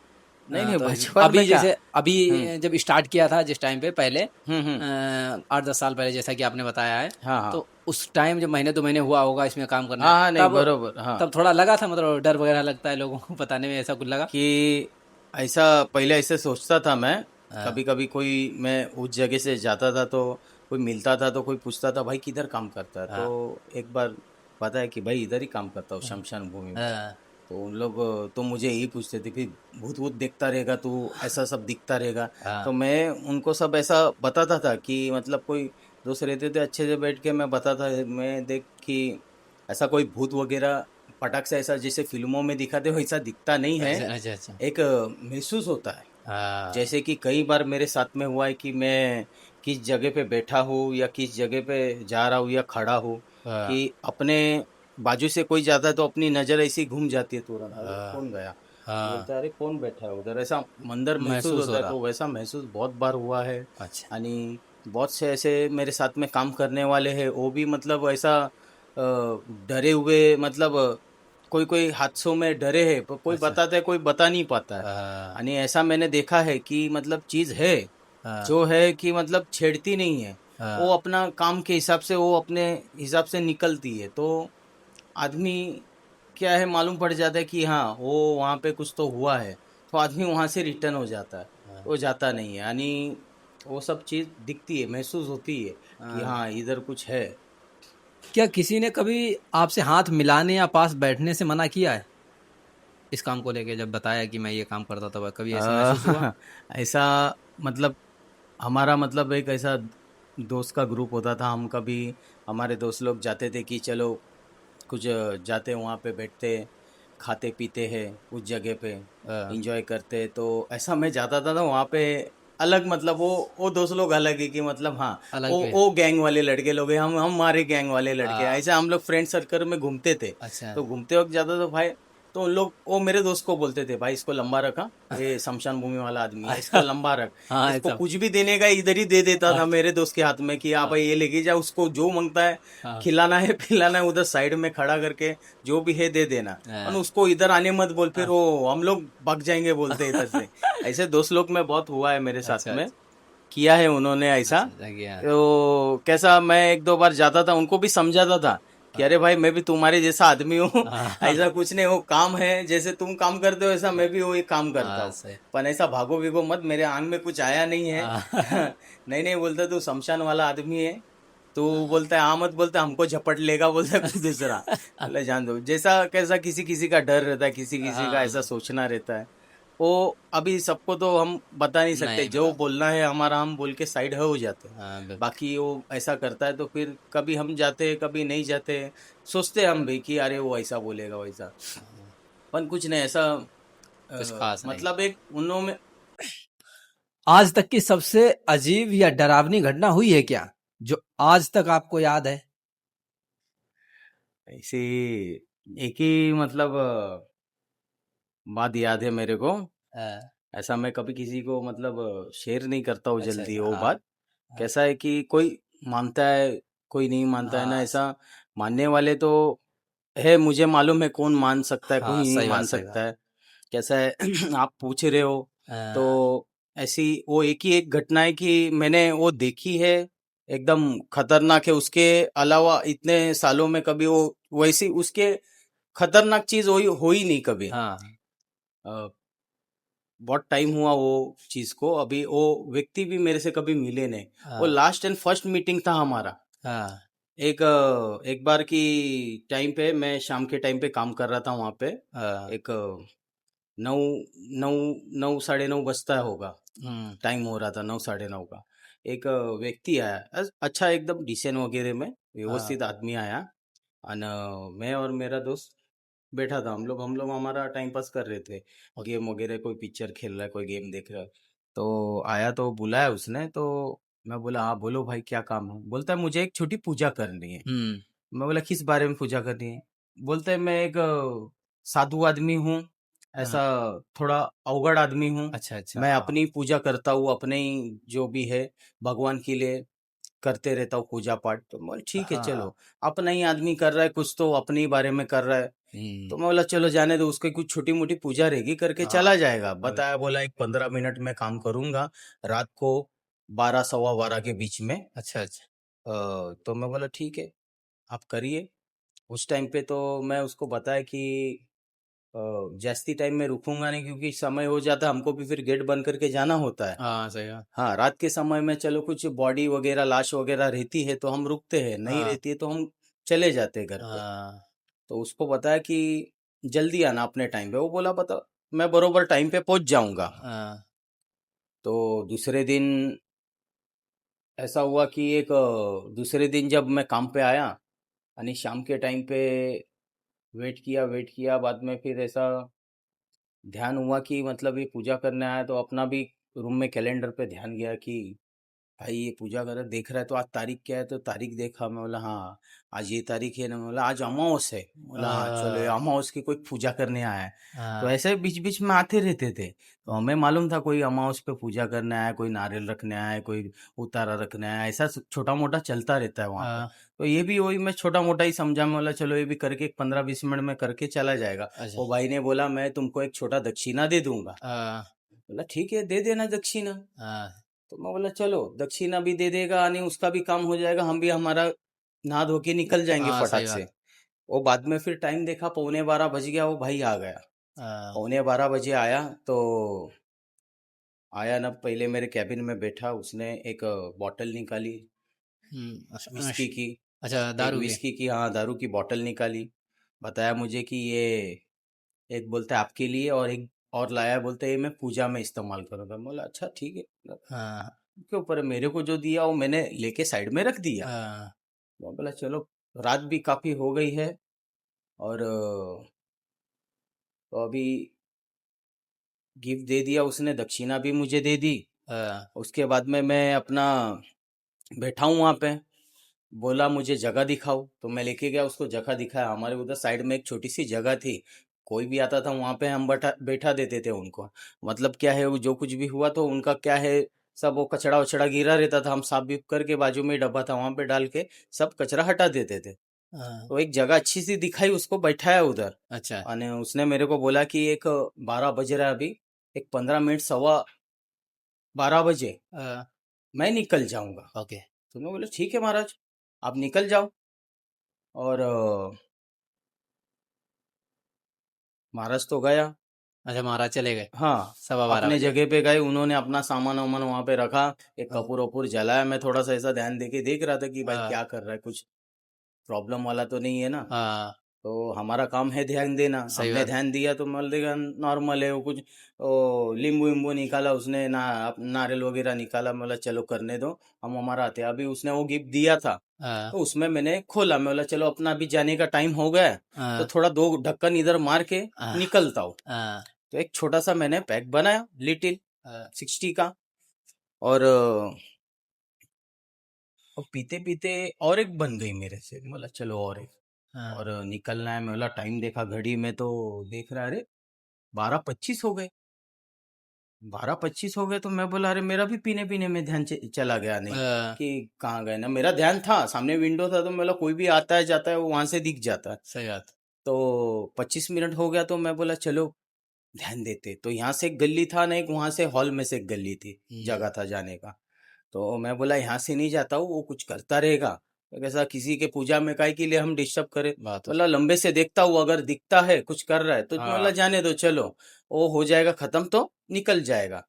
नहीं नहीं तो बचपन अभी में क्या। जैसे अभी हम्म जब स्टार्ट किया था जिस टाइम पे पहले हम्म। 8-10 साल पहले जैसा कि आपने बताया है, हाँ हाँ तो उस टाइम जब महीने 2 महीने हुआ होगा इसमें काम करने हाँ हाँ, नहीं तब बरोबर हाँ। तब थोड़ा लगा था, मतलब डर वगैरह लगता है लोगों को बताने में, ऐसा कुछ लगा? कि ऐसा पहले ऐसे सोचता था मैं, हाँ, कभी कभी कोई मैं उस जगह से जाता था तो कोई मिलता था तो कोई पूछता था भाई किधर काम करता है, हाँ, तो एक बार पता है कि भाई इधर ही काम करता हूँ हाँ, शमशान भूमि में। हाँ, तो उन लोग तो मुझे यही पूछते थे फिर भूत वूत देखता रहेगा तू, ऐसा सब दिखता रहेगा। हाँ, तो मैं उनको सब ऐसा बताता था कि मतलब कोई दोस्त रहते थे अच्छे से बैठ के मैं बताता, मैं देख कि ऐसा कोई भूत वगैरह पटाख से ऐसा जैसे फिल्मों में दिखाते हो वैसा दिखता नहीं है। अच्छा, अच्छा, अच्छा, एक महसूस होता है। हाँ, जैसे कि कई बार मेरे साथ में हुआ है कि मैं किस जगह पे बैठा हूँ या किस जगह पे जा रहा हूँ या खड़ा हूँ, हाँ, कि अपने बाजू से कोई जाता है तो अपनी नजर ऐसी घूम जाती है तुरंत, अरे हाँ, कौन गया, हाँ, बोलता है अरे कौन बैठा है उधर, ऐसा अंदर महसूस महसूस होता हो है। रहा। तो वैसा महसूस बहुत बार हुआ है। अच्छा, आणि बहुत से ऐसे मेरे साथ में काम करने वाले हैं वो भी मतलब ऐसा डरे हुए, मतलब कोई कोई हादसों में डरे हैं पर कोई अच्छा, बताता है कोई बता नहीं पाता है। हाँ, आणि ऐसा मैंने देखा है कि मतलब चीज है हाँ, जो है कि मतलब छेड़ती नहीं है, वो हाँ, अपना काम के हिसाब से वो अपने हिसाब से निकलती है। तो आदमी क्या है मालूम पड़ जाता है कि हाँ वो वहाँ पे कुछ तो हुआ है, तो आदमी वहाँ से रिटर्न हो जाता है, हाँ, वो जाता नहीं है। यानी वो सब चीज दिखती है महसूस होती है कि हाँ। हाँ इधर कुछ है। क्या किसी ने कभी आपसे हाथ मिलाने या पास बैठने से मना किया है इस काम को लेके, जब बताया कि मैं ये काम करता था, कभी ऐसा महसूस हुआ? ऐसा मतलब हमारा मतलब एक ऐसा दोस्त का ग्रुप होता था, हम कभी हमारे दोस्त लोग जाते थे कि चलो कुछ जाते वहाँ पे बैठते खाते पीते हैं उस जगह पे हाँ, इंजॉय करते। तो ऐसा मैं जाता था ना वहाँ पे अलग, मतलब वो दोस्त लोग अलग है कि मतलब हाँ अलग वो पे। वो गैंग वाले लड़के लोग हैं, हम हमारे गैंग वाले लड़के हैं, हाँ, ऐसे हम लोग फ्रेंड सर्कल में घूमते थे। अच्छा। तो घूमते वक्त जाता तो भाई, तो उन लोग वो मेरे दोस्त को बोलते थे भाई इसको लंबा रखा, ये शमशान भूमि वाला आदमी है इसको लंबा रख। हाँ, इसको ऐसा। कुछ भी देने का इधर ही दे देता था अच्छा, मेरे दोस्त के हाथ में कि हाँ हाँ, भाई ये लेके जा, उसको जो मांगता है हाँ, खिलाना है पिलाना है उधर साइड में खड़ा करके जो भी है दे देना। और हाँ, उसको इधर आने मत बोल, फिर हाँ। वो हम लोग भाग जाएंगे बोलते इधर से। ऐसे दोस्त लोग में बहुत हुआ है मेरे साथ अच्छा, में, अच्छा, किया है उन्होंने ऐसा। अच्छा, अच्छा किया। तो कैसा मैं एक दो बार जाता था उनको भी समझाता था कि हाँ, अरे भाई मैं भी तुम्हारे जैसा आदमी हूँ। हाँ, ऐसा कुछ नहीं, वो काम है जैसे तुम काम करते हो ऐसा मैं भी वही काम करता हाँ, हूँ। सही। पर ऐसा भागो भीगो मत, मेरे आंग में कुछ आया नहीं है। हाँ, नहीं नहीं बोलता तू शमशान वाला आदमी है, तो बोलता है हाँ मत, बोलता है हमको झपट लेगा, बोलता है कुछ दूसरा। बोले जान दो, जैसा कैसा किसी किसी का डर रहता है, किसी किसी का ऐसा हाँ, सोचना रहता है। वो अभी सबको तो हम बता नहीं सकते, नहीं जो बता बोलना है हमारा हम बोल के साइड हो जाते हैं। हाँ, बिल्कुल। बाकी वो ऐसा करता है तो फिर कभी हम जाते हैं कभी नहीं जाते, सोचते हम भी कि अरे वो ऐसा बोलेगा वैसा, हाँ, पर कुछ नहीं ऐसा। कुछ खास नहीं। मतलब एक उन्होंने आज तक की सबसे अजीब या डरावनी घटना हुई है क्या, जो आज तक आपको याद है? ऐसी एक ही मतलब बात याद है मेरे को। हाँ, ऐसा मैं कभी किसी को मतलब शेयर नहीं करता हूँ अच्छा, जल्दी अच्छा, वो हाँ, बात। हाँ, कैसा है कि कोई मानता है कोई नहीं मानता है ना, हाँ, ऐसा मानने वाले तो है, मुझे मालूम है कौन मान सकता है कोई हाँ, नहीं सही बात, मान सही सकता बात। है। कैसा है आप पूछ रहे हो, तो हाँ, ऐसी वो एक ही एक घटना है कि मैंने वो देखी है, एकदम खतरनाक है। उसके अलावा इतने सालों में कभी वो वैसी उसके खतरनाक चीज हो ही नहीं कभी। हाँ, अ, बहुत टाइम हुआ वो चीज को, अभी वो व्यक्ति भी मेरे से कभी मिले नहीं। वो हाँ, लास्ट एंड फर्स्ट मीटिंग था हमारा। हाँ, एक बार की टाइम पे मैं शाम के टाइम पे काम कर रहा था वहां पे। हाँ, एक 9 9 9 साढ़े 9 बजता होगा, हम्म, टाइम हो रहा था 9 साढ़े 9 का। एक व्यक्ति आया, अच्छा एकदम डिसेंट वगैरह में हाँ, व्यवस्थित आदमी आया। और मैं और मेरा दोस्त बैठा था, हम लोग हमारा टाइम पास कर रहे थे, गेम वगैरह, कोई पिक्चर खेल रहा है कोई गेम देख रहा है। तो आया तो बुलाया उसने, तो मैं बोला हाँ बोलो भाई क्या काम है, बोलता है मुझे एक छोटी पूजा करनी है। हम्म, मैं बोला किस बारे में पूजा करनी है, बोलते हैं मैं एक साधु आदमी हूँ, हाँ, ऐसा थोड़ा अवगढ़ आदमी हूँ। अच्छा, अच्छा, मैं हाँ, अपनी पूजा करता हूँ अपने ही जो भी है भगवान के लिए करते रहता हूँ पूजा पाठ। तो मैं बोला ठीक है हाँ चलो, अपना ही आदमी कर रहा है कुछ तो अपने ही बारे में कर रहा है। तो हम्म, मैं बोला चलो जाने दो, उसकी कुछ छोटी मोटी पूजा रहेगी करके हाँ चला जाएगा। अरे, बताया, बोला एक 15 मिनट में काम करूंगा रात को 12 सवा 12 के बीच में। अच्छा अच्छा तो मैं बोला ठीक है आप करिए। उस टाइम पे तो मैं उसको बताया कि जास्ती टाइम में रुकूंगा नहीं, क्योंकि समय हो जाता है हमको भी फिर गेट बंद करके जाना होता है। हाँ सही बात हाँ, रात के समय में चलो कुछ बॉडी वगैरह लाश वगैरह रहती है तो हम रुकते हैं, नहीं हाँ रहती है तो हम चले जाते हैं घर पे। हाँ तो उसको बताया कि जल्दी आना अपने टाइम पे। वो बोला बता, मैं बरोबर टाइम पे पहुंच जाऊंगा। हाँ तो दूसरे दिन ऐसा हुआ कि दूसरे दिन जब मैं काम पे आया, यानी शाम के टाइम पे वेट किया, बाद में फिर ऐसा ध्यान हुआ कि मतलब ये पूजा करने आया, तो अपना भी रूम में कैलेंडर पे ध्यान गया कि भाई ये पूजा कर देख रहा है तो आज तारीख क्या है, तो तारीख देखा। मैं बोला हाँ आज ये तारीख है ना। मैं बोला आज अमावस है। बोला हाँ चलो, ये अमावस की कोई पूजा करने आया है। तो हाँ ऐसे बीच बीच में आते रहते थे, तो हमें मालूम था कोई अमावस पे पूजा करने आया है, कोई नारियल रखने आया है, कोई उतारा रखने आया है, ऐसा छोटा मोटा चलता रहता है वहाँ पे। हाँ तो ये भी वही मैं छोटा मोटा ही समझा। मैं बोला चलो ये भी करके 15-20 मिनट में करके चला जाएगा। अच्छा वो भाई ने बोला मैं तुमको एक छोटा दक्षिणा दे दूंगा। हाँ बोला ठीक है दे देना दक्षिणा। हाँ तो मैं बोला चलो दक्षिणा भी दे देगा, यानी उसका भी काम हो जाएगा, हम भी हमारा नहा धो के निकल जाएंगे हाँ सही फटाक से। बात वो बाद में फिर टाइम देखा, 12:45 बज गया, वो भाई आ गया। हाँ 12:45 बजे आया तो आया ना, पहले मेरे कैबिन में बैठा, उसने एक बॉटल निकाली विस्की की। अच्छा एक दारू के विस्की की, हाँ दारू की बॉटल निकाली। बताया मुझे कि ये एक बोलता है आपके लिए, और एक और लाया बोलते है ये मैं पूजा में इस्तेमाल करूंगा। मैं बोला अच्छा ठीक है, हाँ के ऊपर है, मेरे को जो दिया वो मैंने लेके साइड में रख दिया। हाँ मैं बोला चलो, रात भी काफी हो गई है, और तो अभी गिफ्ट दे दिया उसने, दक्षिणा भी मुझे दे दी। हाँ उसके बाद में मैं अपना बैठा हूँ वहाँ पे। बोला मुझे जगह दिखाओ, तो मैं लेके गया उसको, जगह दिखाया। हमारे उधर साइड में एक छोटी सी जगह थी, कोई भी आता था वहाँ पे हम बैठा बैठा देते थे उनको। मतलब क्या है, वो जो कुछ भी हुआ तो उनका क्या है, सब वो कचड़ा वचड़ा गिरा रहता था, हम साफ भी करके बाजू में ही डब्बा था वहाँ पे डाल के सब कचरा हटा देते थे। हाँ तो एक जगह अच्छी सी दिखाई, उसको बैठाया उधर। अच्छा और उसने मेरे को बोला कि एक 12 बज रहा है अभी, एक 15 मिनट, सवा 12 बजे मैं निकल जाऊंगा। ओके तो मैं बोला ठीक है महाराज, आप निकल जाओ। और महाराज तो गया। अच्छा महाराज चले गए हाँ, 12:15 अपने बजे जगह पे गए, उन्होंने अपना सामान वामान वहां पे रखा। एक हाँ कपूर वपूर जलाया। मैं थोड़ा सा ऐसा ध्यान देके देख रहा था कि भाई हाँ क्या कर रहा है, कुछ प्रॉब्लम वाला तो नहीं है ना। हाँ, तो हमारा काम है ध्यान देना, सही हमने बात ध्यान दिया तो मान लेगा नॉर्मल है। वो कुछ ओ नींबू वींबू निकाला उसने ना, नारियल वगैरह निकाला। बोला चलो करने दो, हम हमारा आते हैं। अभी उसने वो गिफ्ट दिया था, हाँ तो उसमें मैंने खोला। मैं बोला चलो अपना अभी जाने का टाइम हो गया है, तो हाँ थोड़ा दो ढक्कन इधर मार के हाँ निकलता हूँ। हाँ तो एक छोटा सा मैंने पैक बनाया, लिटिल हाँ 60 का। और और पीते पीते और एक बन गई मेरे से। बोला चलो और एक, हाँ और निकलना है। मैं बोला टाइम देखा घड़ी में, तो देख रहा अरे 12:25 हो गए। 12:25 हो गए तो मैं बोला अरे मेरा भी पीने पीने में ध्यान चला गया, नहीं हाँ, कि कहाँ गए ना। मेरा ध्यान था, सामने विंडो था, तो मैं बोला कोई भी आता है जाता है वो वहां से दिख जाता है। सही बात तो 25 मिनट हो गया, तो मैं बोला चलो ध्यान देते। तो यहाँ से एक गली था ना, एक वहां से हॉल में से एक गली थी, हम्म, जगह था जाने का। तो मैं बोला यहाँ से नहीं जाता हूँ, वो कुछ करता रहेगा, तो कैसा किसी के पूजा में काय के लिए हम डिस्टर्ब करें। बात तो बोला लंबे से देखता हूँ, अगर दिखता है कुछ कर रहा है तो बोला हाँ जाने दो चलो, वो हो जाएगा खत्म तो निकल जाएगा।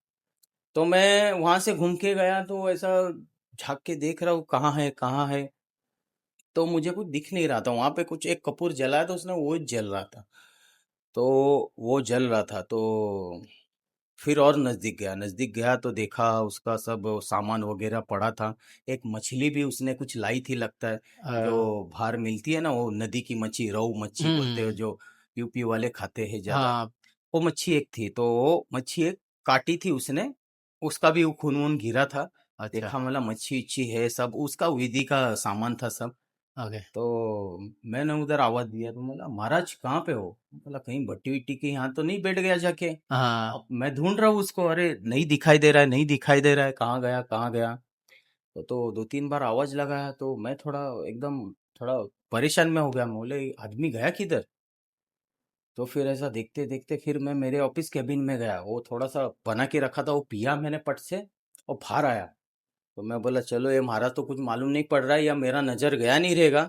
तो मैं वहां से घूम के गया, तो ऐसा झांक के देख रहा हूँ कहाँ है कहाँ है। तो मुझे कुछ दिख नहीं रहा था वहां पे। कुछ एक कपूर जलाया तो उसने, वो जल रहा था। तो वो जल रहा था, तो फिर और नजदीक गया तो देखा उसका सब सामान वगैरह पड़ा था। एक मछली भी उसने कुछ लाई थी लगता है, जो हाँ बाहर मिलती है ना, वो नदी की मच्छी, रोहू मच्छी बोलते हो, हम्म, जो यूपी वाले खाते हैं ज्यादा। हाँ वो मच्छी एक थी, तो वो मच्छी एक काटी थी उसने, उसका भी वो खून वून गिरा था। अच्छा देखा, मतलब मच्छी उच्छी है सब, उसका विधि का सामान था सब। ओके तो मैंने उधर आवाज दिया, तो बोला महाराज कहाँ पे हो। बोला कहीं भट्टी विट्टी के यहाँ तो नहीं बैठ गया जाके। हाँ अब मैं ढूंढ रहा हूँ उसको, अरे नहीं दिखाई दे रहा है, नहीं दिखाई दे रहा है, कहाँ गया कहाँ गया। तो 2-3 बार आवाज लगाया, तो मैं थोड़ा एकदम थोड़ा परेशान में हो गया। मैं बोले आदमी गया किधर? तो फिर ऐसा देखते देखते फिर मैं मेरे ऑफिस केबिन में गया। वो थोड़ा सा बना के रखा था, वो पिया मैंने पट से और बाहर आया। तो मैं बोला चलो ये हमारा तो कुछ मालूम नहीं पड़ रहा है, या मेरा नजर गया नहीं रहेगा।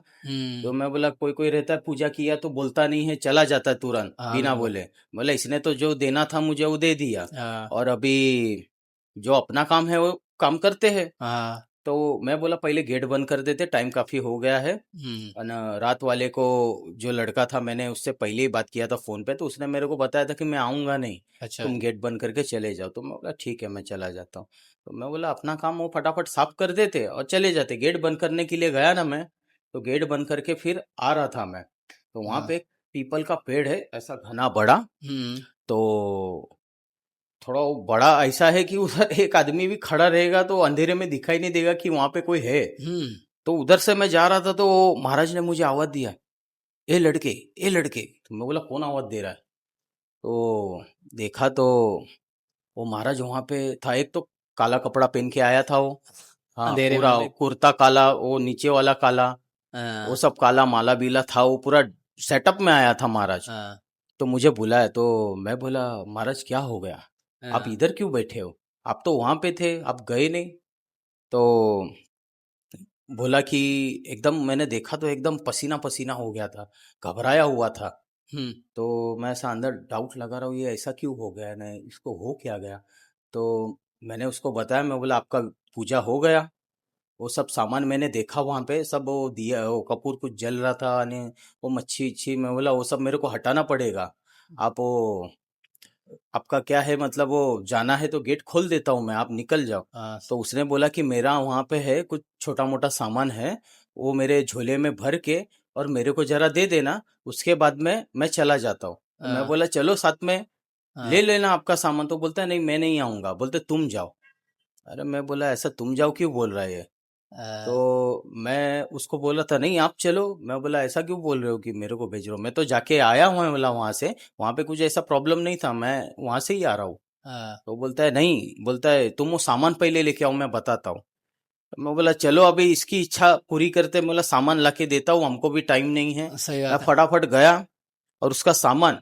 तो मैं बोला कोई कोई रहता है पूजा किया तो बोलता नहीं है, चला जाता है तुरंत हाँ बिना बिल्कुल। बोले। बोला इसने तो जो देना था मुझे वो दे दिया, हाँ और अभी जो अपना काम है वो काम करते हैं। हाँ। तो मैं बोला पहले गेट बंद कर देते, टाइम काफी हो गया है। हम्म। और रात वाले को जो लड़का था, मैंने उससे पहले ही बात किया था फोन पे, तो उसने मेरे को बताया था कि मैं आऊंगा नहीं, अच्छा। तुम गेट बंद करके चले जाओ। तो मैं बोला ठीक है मैं चला जाता हूँ। तो मैं बोला अपना काम वो फटाफट साफ कर देते और चले जाते। गेट बंद करने के लिए गया ना मैं, तो गेट बंद करके फिर आ रहा था मैं, तो वहां हाँ। पे एक पीपल का पेड़ है ऐसा घना बड़ा। हम्म। तो थोड़ा वो बड़ा ऐसा है कि उधर एक आदमी भी खड़ा रहेगा तो अंधेरे में दिखाई नहीं देगा कि वहां पे कोई है। हम्म। तो उधर से मैं जा रहा था, तो वो महाराज ने मुझे आवाज दिया, ए लड़के, ए लड़के। तो मैं बोला कौन आवाज दे रहा है? तो देखा तो वो महाराज वहां पे था। एक तो काला कपड़ा पहन के आया था वो, हाँ अंधेरे में पूरा मतलब। कुर्ता काला, वो नीचे वाला काला, वो हाँ सब काला, माला बीला था, वो पूरा सेटअप में आया था महाराज। हाँ तो मुझे बुलाया, तो मैं बोला महाराज क्या हो गया, आप हाँ इधर क्यों बैठे हो? आप तो वहां पे थे, आप गए नहीं। तो बोला कि एकदम मैंने देखा तो एकदम पसीना पसीना हो गया था, घबराया हुआ था। हम्म। तो मैं ऐसा अंदर डाउट लगा रहा हूँ ये ऐसा क्यों हो गया, ना इसको हो क्या गया। तो मैंने उसको बताया, मैं बोला आपका पूजा हो गया। वो सब सामान मैंने देखा वहां पे, सब वो दिया, वो कपूर कुछ जल रहा था ने, वो मच्छी अच्छी। मैं बोला वो सब मेरे को हटाना पड़ेगा। आप वो आपका क्या है, मतलब वो जाना है तो गेट खोल देता हूँ मैं, आप निकल जाओ। हाँ तो उसने बोला कि मेरा वहां पे है कुछ छोटा मोटा सामान है, वो मेरे झोले में भर के और मेरे को जरा दे देना, उसके बाद में मैं चला जाता हूँ। तो मैं हाँ बोला चलो साथ में हाँ ले लेना आपका सामान। तो बोलता है नहीं मैं नहीं आऊंगा, बोलते तुम जाओ। अरे मैं बोला ऐसा तुम जाओ क्यों बोल रहा है ये? तो हाँ मैं उसको बोला था नहीं आप चलो। मैं बोला ऐसा क्यों बोल रहे हो कि मेरे को भेज रहे हो, मैं तो जाके आया हूँ। बोला वहां से, वहां पे कुछ ऐसा प्रॉब्लम नहीं था, मैं वहां से ही आ रहा हूँ। हाँ, तो बोलता है नहीं, बोलता है तुम वो सामान पहले लेके आओ मैं बताता हूँ। तो मैं बोला चलो अभी इसकी इच्छा पूरी करते, मैं बोला सामान लाके देता हूँ, हमको भी टाइम नहीं है। सही मैं बात है। फटाफट गया और उसका सामान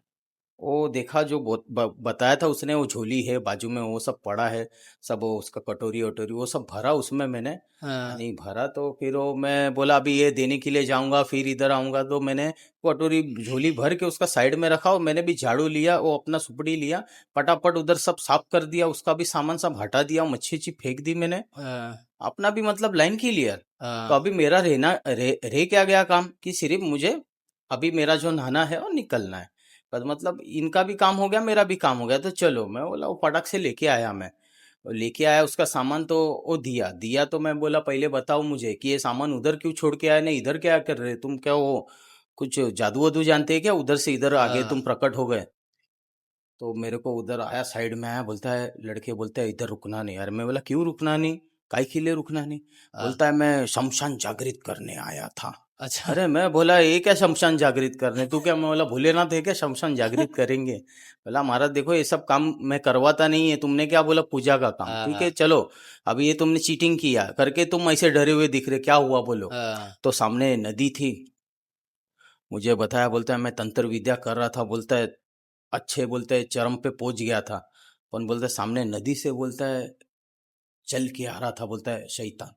वो देखा जो बताया था उसने, वो झोली है बाजू में, वो सब पड़ा है, सब वो उसका कटोरी वटोरी वो सब भरा उसमें मैंने। हाँ नहीं भरा तो फिर वो मैं बोला अभी ये देने के लिए जाऊंगा फिर इधर आऊंगा, तो मैंने कटोरी झोली भर के उसका साइड में रखा, और मैंने भी झाड़ू लिया, वो अपना सुपड़ी लिया, फटाफट उधर सब साफ कर दिया, उसका भी सामान सब हटा दिया, मच्छी अच्छी फेंक दी मैंने, हाँ अपना भी मतलब लाइन क्लियर। तो हाँ अभी मेरा रह क्या गया काम कि सिर्फ मुझे अभी मेरा जो नहाना है और निकलना है, बस मतलब इनका भी काम हो गया मेरा भी काम हो गया। तो चलो मैं बोला वो फटाक से लेके आया मैं, वो लेके आया उसका सामान, तो वो दिया दिया। तो मैं बोला पहले बताओ मुझे कि ये सामान उधर क्यों छोड़ के आए, नहीं इधर क्या कर रहे तुम, क्या वो कुछ जादू वादू जानते हैं क्या, उधर से इधर आगे हाँ तुम प्रकट हो गए। तो मेरे को उधर आया, साइड में आया, बोलता है लड़के बोलते हैं इधर रुकना नहीं। अरे मैं बोला क्यों रुकना नहीं, काय के लिए रुकना नहीं? हाँ। बोलता है मैं शमशान जागृत करने आया था। अच्छा। अरे मैं बोला ये क्या शमशान जागृत करने, तू क्या, मैं बोला भोलेनाथ है क्या शमशान जागृत करेंगे? बोला महाराज देखो ये सब काम मैं करवाता नहीं है, तुमने क्या बोला पूजा का काम, ठीक हाँ है चलो। अभी ये तुमने चीटिंग किया करके तुम ऐसे डरे हुए दिख रहे, क्या हुआ बोलो? हाँ तो सामने नदी थी, मुझे बताया, बोलता है मैं तंत्र विद्या कर रहा था, बोलता है अच्छे, बोलता है चरम पे पहुंच गया था, पर बोलता है सामने नदी से, बोलता है चल के आ रहा था, बोलता है शैतान।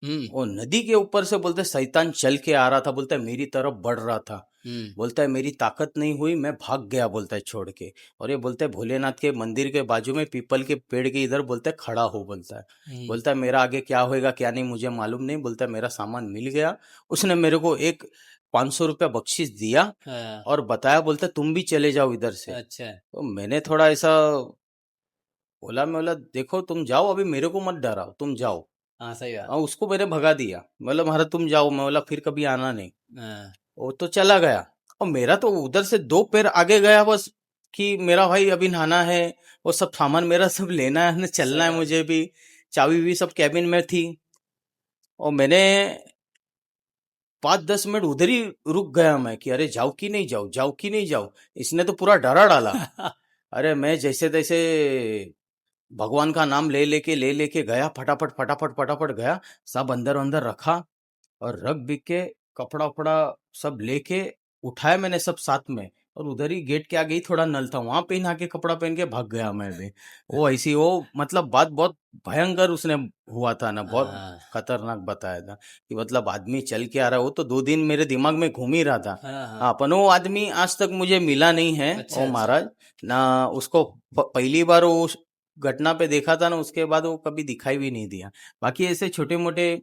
हम्म वो नदी के ऊपर से, बोलता है शैतान चल के आ रहा था, बोलता है मेरी तरफ बढ़ रहा था। हम्म बोलता है मेरी ताकत नहीं हुई, मैं भाग गया, बोलता है छोड़ के। और ये बोलता है भोलेनाथ के मंदिर के बाजू में पीपल के पेड़ के इधर, बोलता है खड़ा हो, बोलता है। हम्म। बोलता है मेरा आगे क्या होएगा क्या नहीं मुझे मालूम नहीं, बोलता है मेरा सामान मिल गया। उसने मेरे को एक 500 रुपया बख्शीश दिया हाँ। और बताया, बोलता है तुम भी चले जाओ इधर से। अच्छा। तो मैंने थोड़ा ऐसा बोला देखो तुम जाओ, अभी मेरे को मत डराओ, तुम जाओ। हाँ सही बात। हाँ उसको मैंने भगा दिया, मतलब महाराज तुम जाओ, मैं बोला फिर कभी आना नहीं। हाँ वो तो चला गया, और मेरा तो उधर से 2 पैर आगे गया बस, कि मेरा भाई अभी नहाना है, वो सब सामान मेरा सब लेना है, चलना सही है बात है। मुझे भी, चाबी भी सब कैबिन में थी। और मैंने 5-10 मिनट उधर ही रुक गया मैं कि अरे जाओ कि नहीं जाओ, जाओ कि नहीं जाओ। इसने तो पूरा डरा डाला। अरे मैं जैसे तैसे भगवान का नाम ले लेके गया, फटाफट फटाफट फटाफट गया, सब अंदर अंदर रखा, और रख बिक के कपड़ा वपड़ा सब लेके उठाया मैंने सब साथ में, और उधर ही गेट के आगे ही थोड़ा नल था, वहां पे ही नहा के कपड़ा पहन के भाग गया मैं भी। वो ऐसी वो मतलब बात बहुत भयंकर उसने हुआ था ना, बहुत हाँ खतरनाक बताया था कि मतलब आदमी चल के आ रहा है। वो तो 2 दिन मेरे दिमाग में घूम ही रहा था। हाँ हाँ। हाँ, पर वो आदमी आज तक मुझे मिला नहीं है, अच्छा ओ अच्छा। महाराज ना। उसको पहली बार वो उस घटना पे देखा था ना, उसके बाद वो कभी दिखाई भी नहीं दिया। बाकी ऐसे छोटे मोटे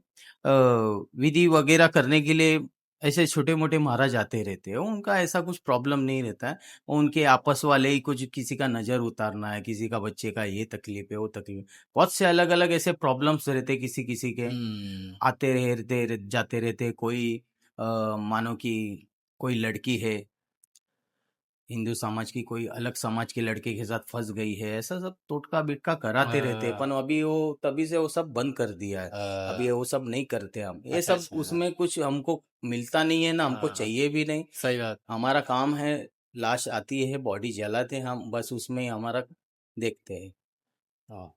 विधि वगैरह करने के लिए ऐसे छोटे मोटे महाराज आते रहते हैं, उनका ऐसा कुछ प्रॉब्लम नहीं रहता है। उनके आपस वाले ही कुछ, किसी का नजर उतारना है, किसी का बच्चे का ये तकलीफ है वो तकलीफ, बहुत से अलग अलग ऐसे प्रॉब्लम्स रहते हैं किसी किसी के, हम्म। आते जाते रहते। कोई मानो कि कोई लड़की है हिंदू समाज की, कोई अलग समाज के लड़के के साथ फंस गई है, ऐसा सब टोटका बिटका कराते रहते हैं। पर अभी वो तभी से वो सब बंद कर दिया है। अभी वो सब नहीं करते हम, ये अच्छा सब अच्छा। हाँ उसमें कुछ हमको मिलता नहीं है ना, हमको हाँ हाँ, चाहिए भी नहीं। सही बात। हमारा काम है, लाश आती है बॉडी जलाते हैं हम, बस उसमें ही हमारा देखते हैं। हाँ।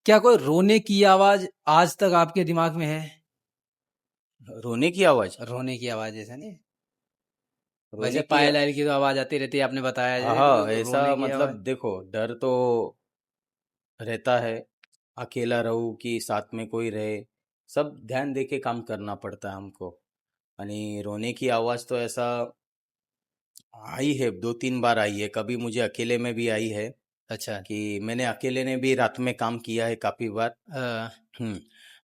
क्या कोई रोने की आवाज आज तक आपके दिमाग में है? रोने की आवाज, रोने की आवाज जैसे नहीं, वैसे रोने की पायल आयल की तो आवाज आती रहती है, आपने बताया जैसे हाँ, कोई रोने ऐसा की आवाज। मतलब देखो, डर तो रहता है, अकेला रहूं कि साथ में कोई रहे, सब ध्यान दे के काम करना पड़ता है हमको। आणि रोने की आवाज तो ऐसा आई है, 2-3 बार आई है, कभी मुझे अकेले में भी आई है अच्छा। कि मैंने अकेले ने भी रात में काम किया है काफी बार। अ,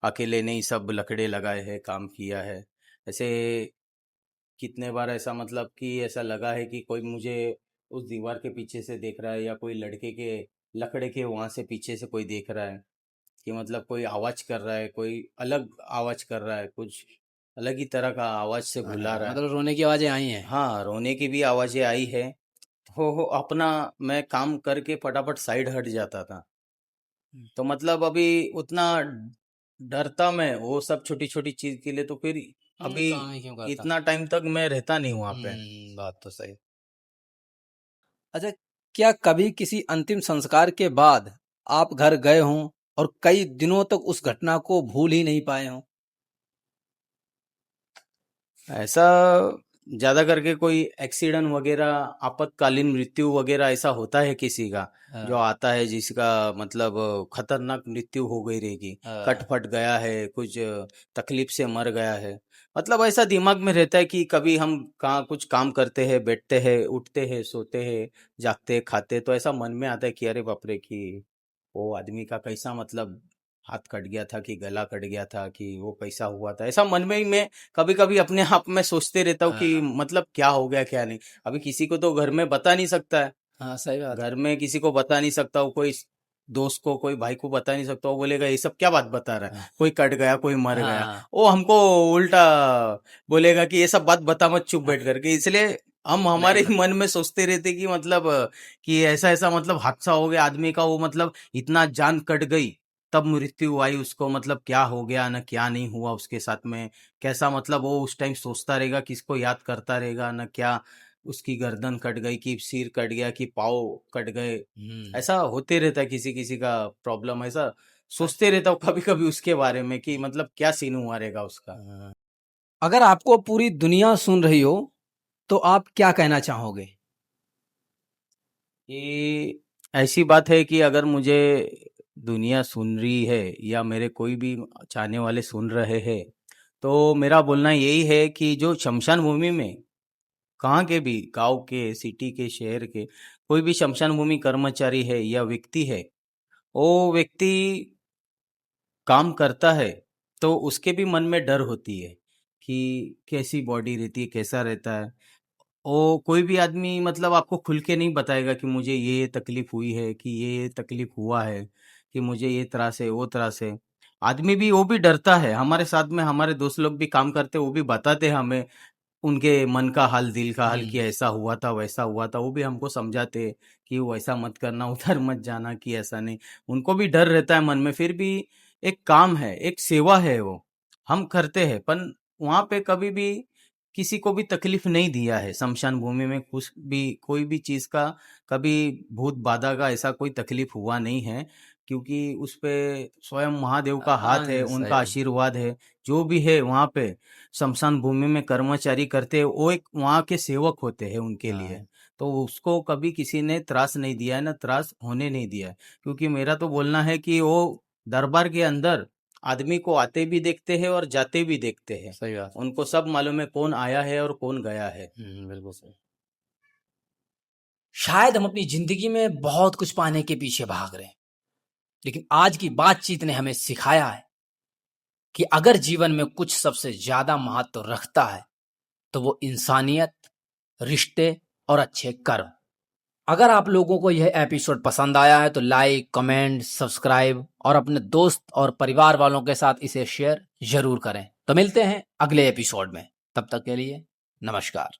अकेले ने ही सब लकड़े लगाए हैं, काम किया है ऐसे। कितने बार ऐसा मतलब कि ऐसा लगा है कि कोई मुझे उस दीवार के पीछे से देख रहा है, या कोई लड़के के लकड़े के वहां से पीछे से कोई देख रहा है, कि मतलब कोई आवाज कर रहा है, कोई अलग आवाज कर रहा है, कुछ अलग ही तरह का आवाज से बुला रहा है। मतलब रोने की आवाजें आई हैं। हाँ, रोने की भी आवाजें आई है। हो अपना, मैं काम करके फटाफट साइड हट जाता था, तो मतलब अभी उतना डरता मैं वो सब छोटी छोटी चीज के लिए, तो फिर अभी काम ही क्यों करता। इतना टाइम तक मैं रहता नहीं वहां पे। बात तो सही। अच्छा, क्या कभी किसी अंतिम संस्कार के बाद आप घर गए हों और कई दिनों तक उस घटना को भूल ही नहीं पाए हों? ऐसा ज्यादा करके कोई एक्सीडेंट वगैरह, आपातकालीन मृत्यु वगैरह ऐसा होता है किसी का, जो हाँ आता है जिसका मतलब खतरनाक मृत्यु हो गई रहेगी, कट हाँ। फट गया है कुछ, तकलीफ से मर गया है, मतलब ऐसा दिमाग में रहता है कि कभी हम कहाँ कुछ काम करते हैं, बैठते हैं, उठते हैं, सोते हैं, जागते हैं, खाते हैं, तो ऐसा मन में आता है कि अरे बाप रे, कि वो आदमी का कैसा मतलब हाथ कट गया था, कि गला कट गया था, कि वो कैसा हुआ था, ऐसा मन में ही मैं कभी कभी अपने आप में सोचते रहता हूँ कि हाँ मतलब क्या हो गया क्या नहीं। अभी किसी को तो घर में बता नहीं सकता है, हाँ, सही बात है। घर में किसी को बता नहीं सकता हूँ, कोई दोस्त को, कोई भाई को बता नहीं सकता, वो बोलेगा ये सब क्या बात बता रहा है, हाँ कोई कट गया, कोई मर गया, हाँ वो हमको उल्टा बोलेगा कि ये सब बात बता मत चुप हाँ, बैठ करके। इसलिए हम नहीं हमारे ही बता। मन में सोचते रहते कि मतलब कि ऐसा ऐसा मतलब हादसा हो गया आदमी का, वो मतलब इतना जान कट गई, तब मृत्यु आई उसको, मतलब क्या हो गया ना, क्या नहीं हुआ उसके साथ में, कैसा मतलब वो उस टाइम सोचता रहेगा, किसको याद करता रहेगा ना, क्या उसकी गर्दन कट गई, कि सिर कट गया, कि पाँव कट गए, हम्म। ऐसा होते रहता है किसी किसी का प्रॉब्लम, ऐसा अच्छा। सोचते रहता हूँ कभी कभी उसके बारे में कि मतलब क्या सीन हुआ रहेगा उसका। हाँ। अगर आपको पूरी दुनिया सुन रही हो तो आप क्या कहना चाहोगे? ये ऐसी बात है कि अगर मुझे दुनिया सुन रही है, या मेरे कोई भी चाहने वाले सुन रहे हैं, तो मेरा बोलना यही है कि जो शमशान भूमि में, कहाँ के भी, गांव के, सिटी के, शहर के, कोई भी शमशान भूमि कर्मचारी है या व्यक्ति है, वो व्यक्ति काम करता है, तो उसके भी मन में डर होती है कि कैसी बॉडी रहती है, कैसा रहता है। ओ कोई भी आदमी मतलब आपको खुल के नहीं बताएगा कि मुझे ये तकलीफ हुई है, कि ये तकलीफ हुआ है, कि मुझे ये तरह से वो तरह से। आदमी भी, वो भी डरता है, हमारे साथ में हमारे दोस्त लोग भी काम करते, वो भी बताते हैं हमें उनके मन का हाल, दिल का हाल, कि हम्म। ऐसा हुआ था, वैसा हुआ था, वो भी हमको समझाते हैं कि वैसा मत करना, उधर मत जाना, कि ऐसा नहीं। उनको भी डर रहता है मन में, फिर भी एक काम है, एक सेवा है, वो हम करते हैं, पर वहां पे कभी भी किसी को भी तकलीफ नहीं दिया है, शमशान भूमि में कुछ भी, कोई भी चीज का कभी भूत बाधा का ऐसा कोई तकलीफ हुआ नहीं है। क्योंकि उस पे स्वयं महादेव का हाथ है, हाँ, उनका सही। आशीर्वाद है। जो भी है वहाँ पे शमशान भूमि में कर्मचारी करते हैं, वो एक वहाँ के सेवक होते हैं उनके लिए। हाँ, तो उसको कभी किसी ने त्रास नहीं दिया है, ना त्रास होने नहीं दिया है। क्योंकि मेरा तो बोलना है कि वो दरबार के अंदर आदमी को आते भी देखते हैं और जाते भी देखते हैं। सही बात है। उनको सब मालूम है कौन आया है और कौन गया है। बिल्कुल सही। शायद हम अपनी जिंदगी में बहुत कुछ पाने के पीछे भाग रहे हैं, लेकिन आज की बातचीत ने हमें सिखाया है कि अगर जीवन में कुछ सबसे ज्यादा महत्व रखता है तो वो इंसानियत, रिश्ते और अच्छे कर्म। अगर आप लोगों को यह एपिसोड पसंद आया है तो लाइक, कमेंट, सब्सक्राइब और अपने दोस्त और परिवार वालों के साथ इसे शेयर जरूर करें। तो मिलते हैं अगले एपिसोड में, तब तक के लिए नमस्कार।